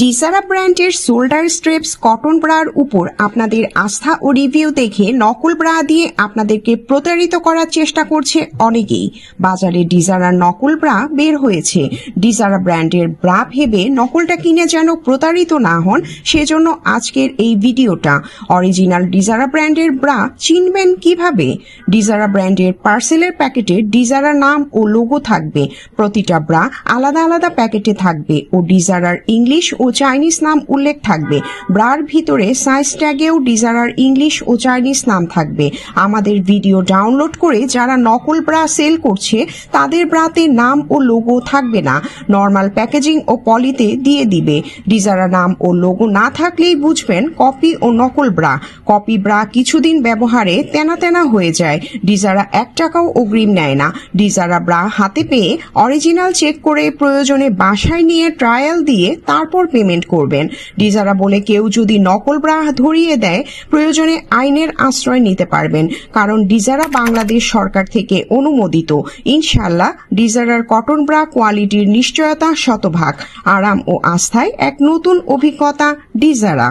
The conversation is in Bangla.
ডিজারা ব্র্যান্ডের শোল্ডার স্ট্রেপস কটন ব্রার উপর আপনাদের আস্থা ও রিভিউ দেখে নকল ব্রা দিয়ে আপনাদেরকে প্রতারিত করার চেষ্টা করছে অনেকেই। বাজারে ডিজারার নকল ব্রা বের হয়েছে। ডিজারা ব্র্যান্ডের ব্রা ভেবে নকলটা কিনে যেন প্রতারিত না হন, সেজন্য আজকের এই ভিডিওটা। অরিজিনাল ডিজারা ব্র্যান্ডের ব্রা চিনবেন কিভাবে? ডিজারা ব্র্যান্ডের পার্সেলের প্যাকেটে ডিজারার নাম ও লোগো থাকবে। প্রতিটা ব্রা আলাদা আলাদা প্যাকেটে থাকবে ও ডিজারার ইংলিশ ও চাইনিজ নাম উল্লেখ থাকবে। ব্রার ভিতরে সাইজ ট্যাগেও ডিজারার ইংলিশ ও চাইনিজ নাম থাকবে। আমাদের ভিডিও ডাউনলোড করে যারা নকল ব্রা সেল করছে তাদের ব্রাতে নাম ও লোগো থাকবে না, নর্মাল প্যাকেজিং ও পলিতে দিয়ে দিবে। ডিজারা নাম ও লোগো না থাকলেই বুঝবেন কপি ও নকল ব্রা। কপি ব্রা কিছুদিন ব্যবহারে তেনা তেনা হয়ে যায়। ডিজারা 1 টাকাও অগ্রিম নেয় না। ডিজারা ব্রা হাতে পেয়ে অরিজিনাল চেক করে প্রয়োজনে বাসায় নিয়ে ট্রায়াল দিয়ে তারপর পেমেন্ট করবেন। ডিজারা বলে কেউ যদি নকল ব্রা ধরিয়ে দেয়, প্রয়োজনে আইনের আশ্রয় নিতে পারবেন, কারণ ডিজারা বাংলাদেশ সরকার থেকে অনুমোদিত। ইনশাল্লাহ ডিজারার কটন ব্রা কোয়ালিটির নিশ্চয়তা শতভাগ। আরাম ও আস্থায় এক নতুন অভিজ্ঞতা ডিজারা।